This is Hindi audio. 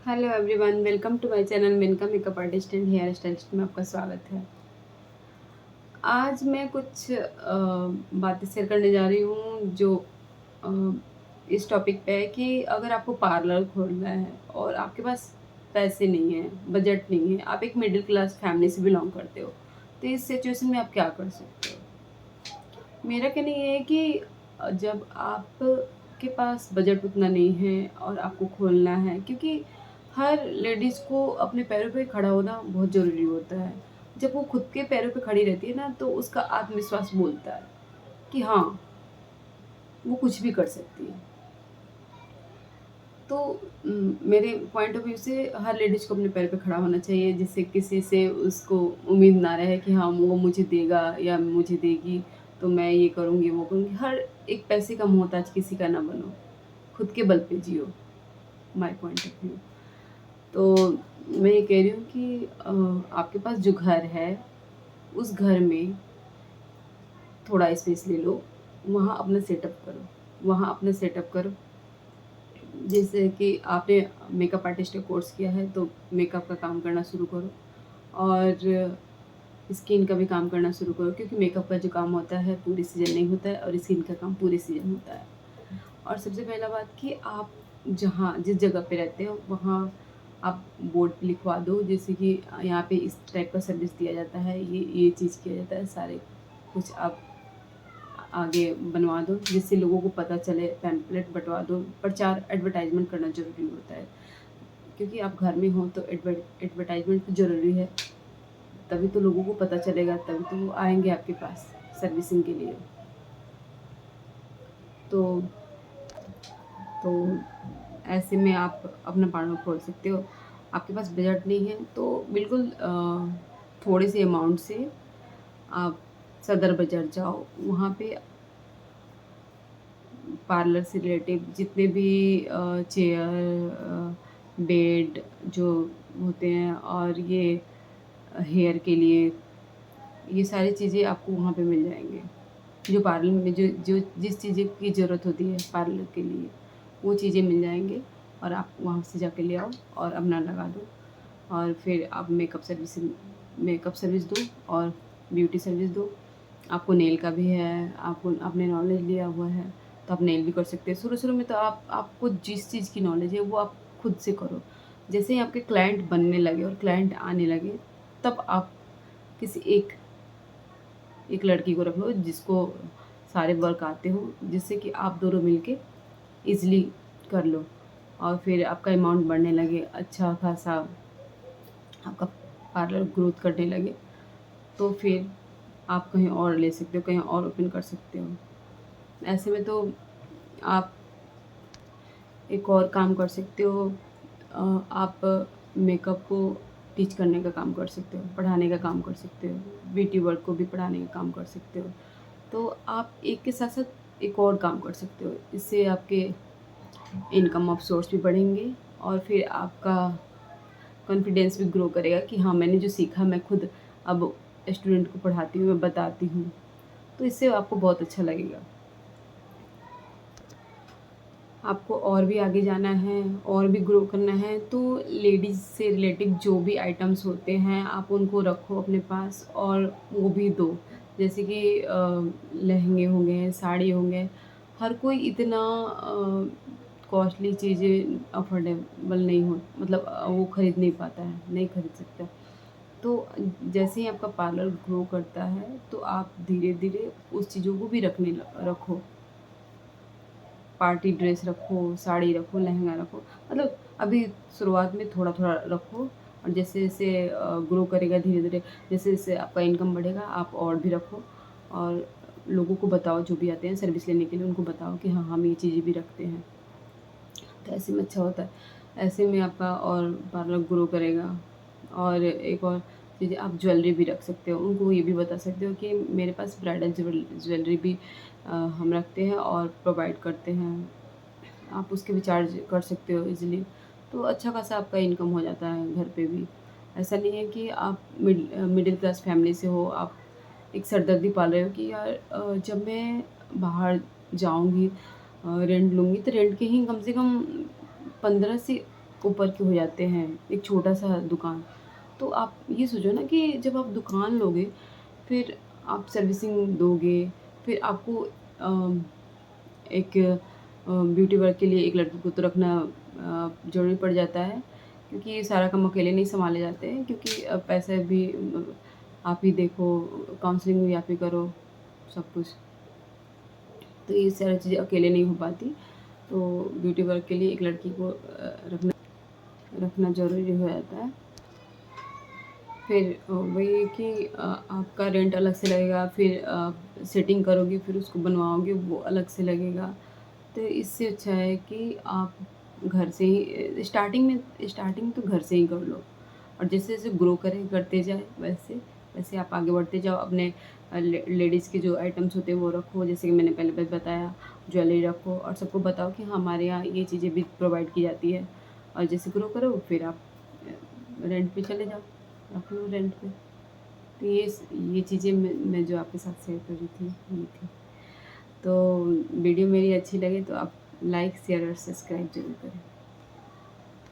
Hello everyone, welcome to my channel Menaka makeup artist and hair stylist में आपका स्वागत है। आज मैं कुछ बातें शेयर करने जा रही हूँ जो अ, इस टॉपिक पे है कि अगर आपको पार्लर खोलना है और आपके पास पैसे नहीं हैं, बजट नहीं है, आप एक मिडिल क्लास फैमिली से बिलॉन्ग करते हो, तो इस सिचुएशन में आप क्या कर सकते हो? मेरा कहना ये है कि जब आपके पास बजट उतना नहीं है और आपको खोलना है, क्योंकि हर लेडीज़ को अपने पैरों पे खड़ा होना बहुत ज़रूरी होता है। जब वो खुद के पैरों पे खड़ी रहती है ना, तो उसका आत्मविश्वास बोलता है कि हाँ, वो कुछ भी कर सकती है। तो मेरे पॉइंट ऑफ व्यू से हर लेडीज़ को अपने पैर पे खड़ा होना चाहिए, जिससे किसी से उसको उम्मीद ना रहे कि हाँ, वो मुझे देगा या मुझे देगी, तो मैं ये करूँगी, वो करूँगी। हर एक पैसे का मोहताज किसी का ना बनो, खुद के बल पे जियो, माय पॉइंट ऑफ व्यू। तो मैं ये कह रही हूँ कि आपके पास जो घर है, उस घर में थोड़ा स्पेस ले लो, वहाँ अपना सेटअप करो, वहाँ अपना सेटअप करो। जैसे कि आपने मेकअप आर्टिस्ट का कोर्स किया है, तो मेकअप का काम करना शुरू करो और स्किन का भी काम करना शुरू करो, क्योंकि मेकअप का जो काम होता है पूरे सीज़न नहीं होता है और स्किन का काम पूरे सीज़न होता है। और सबसे पहला बात कि आप जहाँ जिस जगह पे रहते हो, वहाँ आप बोर्ड पे लिखवा दो, जैसे कि यहाँ पे इस टाइप का सर्विस दिया जाता है, ये चीज़ किया जाता है, सारे कुछ आप आगे बनवा दो, जिससे लोगों को पता चले, पैम्पलेट बँटवा दो। प्रचार एडवर्टाइज़मेंट करना ज़रूरी होता है, क्योंकि आप घर में हो तो एडवर्टाइज़मेंट तो ज़रूरी है, तभी तो लोगों को पता चलेगा, तभी तो वो आएँगे आपके पास सर्विसिंग के लिए। तो तो ऐसे में आप अपना पार्लर खोल सकते हो। आपके पास बजट नहीं है तो बिल्कुल थोड़े से अमाउंट से आप सदर बाज़ार जाओ, वहाँ पे पार्लर से रिलेटिव जितने भी चेयर, बेड जो होते हैं और ये हेयर के लिए, ये सारी चीज़ें आपको वहाँ पे मिल जाएँगे। जो पार्लर में जो जो जिस चीज़ें की ज़रूरत होती है पार्लर के लिए, वो चीज़ें मिल जाएँगे और आप वहाँ से जाके ले आओ और अपना लगा दो। और फिर आप मेकअप सर्विस दो और ब्यूटी सर्विस दो। आपको नेल का भी है, आपने नॉलेज लिया हुआ है, तो आप नेल भी कर सकते हैं। शुरू-शुरू में तो आपको जिस चीज़ की नॉलेज है वो आप खुद से करो। जैसे ही आपके क्लाइंट बनने लगे और क्लाइंट आने लगे, तब आप किसी एक एक लड़की को रख लो जिसको सारे वर्क आते हो, जिससे कि आप दोनों मिलके ईज़िली कर लो और फिर आपका अमाउंट बढ़ने लगे, अच्छा खासा आपका पार्लर ग्रोथ करने लगे, तो फिर आप कहीं और ले सकते हो, कहीं और ओपन कर सकते हो। ऐसे में तो आप एक और काम कर सकते हो, आप मेकअप को टीच करने का काम कर सकते हो, पढ़ाने का काम कर सकते हो, ब्यूटी वर्क को भी पढ़ाने का काम कर सकते हो। तो आप एक के साथ-साथ एक और काम कर सकते हो। इससे आपके इनकम ऑफ सोर्स भी बढ़ेंगे और फिर आपका कॉन्फिडेंस भी ग्रो करेगा कि हाँ, मैंने जो सीखा मैं खुद अब स्टूडेंट को पढ़ाती हूँ, मैं बताती हूँ। तो इससे आपको बहुत अच्छा लगेगा। आपको और भी आगे जाना है और भी ग्रो करना है, तो लेडीज़ से रिलेटेड जो भी आइटम्स होते हैं आप उनको रखो अपने पास और वो भी दो। जैसे कि लहंगे हो गए, साड़ी हो गए, हर कोई इतना कॉस्टली चीज़ें अफोर्डेबल नहीं हो, मतलब वो खरीद नहीं पाता है, नहीं खरीद सकता। तो जैसे ही आपका पार्लर ग्रो करता है तो आप धीरे-धीरे उस चीज़ों को भी रखो। पार्टी ड्रेस रखो, साड़ी रखो, लहंगा रखो, मतलब अभी शुरुआत में थोड़ा-थोड़ा रखो और जैसे-जैसे ग्रो करेगा धीरे-धीरे, जैसे-जैसे आपका इनकम बढ़ेगा आप और भी रखो और लोगों को बताओ, जो भी आते हैं सर्विस लेने के लिए उनको बताओ कि हाँ, हम ये चीज़ें भी रखते हैं। तो ऐसे में अच्छा होता है। ऐसे में आपका और पार्लर ग्रो करेगा। और एक और चीज़, आप ज्वेलरी भी रख सकते हो। उनको ये भी बता सकते हो कि मेरे पास ब्राइडल ज्वेलरी भी हम रखते हैं और प्रोवाइड करते हैं। आप उसके भी चार्ज कर सकते हो ईज़िली। तो अच्छा खासा आपका इनकम हो जाता है घर पे भी। ऐसा नहीं है कि आप मिडिल क्लास फैमिली से हो, आप एक सरदर्दी पाल रहे हो कि यार जब मैं बाहर जाऊँगी, रेंट लूँगी तो रेंट के ही कम से कम 15 से ऊपर के हो जाते हैं, एक छोटा-सा दुकान। तो आप ये सोचो ना कि जब आप दुकान लोगे, फिर आप सर्विसिंग दोगे, फिर आपको एक ब्यूटी वर्क के लिए एक लड़की को तो रखना ज़रूरी पड़ जाता है, क्योंकि ये सारा काम अकेले नहीं सँभाले जाते हैं, क्योंकि पैसे भी आप ही देखो, काउंसलिंग भी आप ही करो, सब कुछ। तो ये सारी चीज़ें अकेले नहीं हो पाती, तो ब्यूटी वर्क के लिए एक लड़की को रखना रखना ज़रूरी हो जाता है। फिर वही है कि आपका रेंट अलग से लगेगा, फिर सेटिंग करोगे, फिर उसको बनवाओगे, वो अलग से लगेगा। तो इससे अच्छा है कि आप घर से ही स्टार्टिंग तो घर से ही कर लो, और जैसे-जैसे ग्रो करते जाए, वैसे वैसे आप आगे बढ़ते जाओ। अपने लेडीज़ के जो आइटम्स होते हैं वो रखो, जैसे कि मैंने पहले बताया, ज्वेलरी रखो, और सबको बताओ कि हाँ, हमारे यहाँ ये चीज़ें भी प्रोवाइड की जाती है। और जैसे ग्रो करो, फिर आप रेंट पे चले जाओ, रख लो रेंट पे। तो ये चीज़ें मैं जो आपके साथ शेयर कर रही थी, ये थी। तो वीडियो मेरी अच्छी लगे तो आप लाइक, शेयर और सब्सक्राइब ज़रूर करें।